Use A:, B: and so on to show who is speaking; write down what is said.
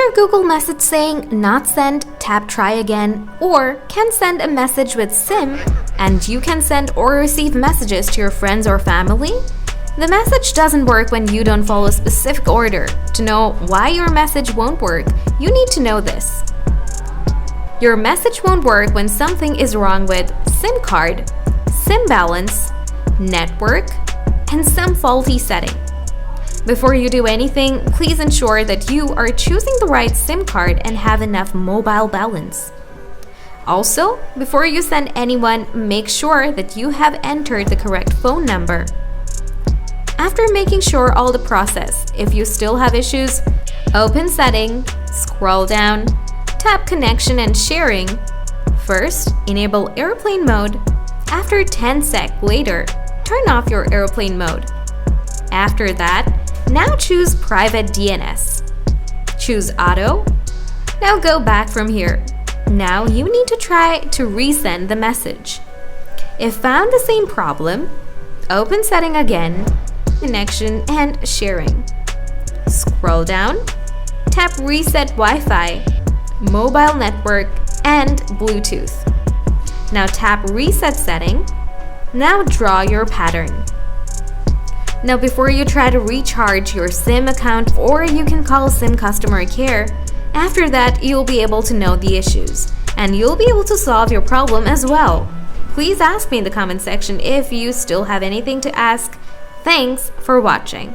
A: your Google message saying not send, tap try again, or can send a message with SIM and you can send or receive messages to your friends or family? The message doesn't work when you don't follow a specific order. To know why your message won't work, you need to know this. Your message won't work when something is wrong with SIM card, SIM balance, network, and some faulty setting. Before you do anything, please ensure that you are choosing the right SIM card and have enough mobile balance. Also, before you send anyone, make sure that you have entered the correct phone number. After making sure all the process, if you still have issues, open Setting, scroll down, tap Connection and Sharing. First, enable Airplane Mode. After 10 sec later, turn off your airplane mode. After that, now choose Private DNS. Choose Auto. Now go back from here. Now you need to try to resend the message. If found the same problem, open Setting again, Connection and Sharing. Scroll down, tap Reset Wi-Fi, Mobile Network, and Bluetooth. Now tap Reset Setting. Now draw your pattern. Now before you try to recharge your SIM account, or you can call SIM customer care, after that you'll be able to know the issues and you'll be able to solve your problem as well. Please ask me in the comment section if you still have anything to ask. Thanks for watching.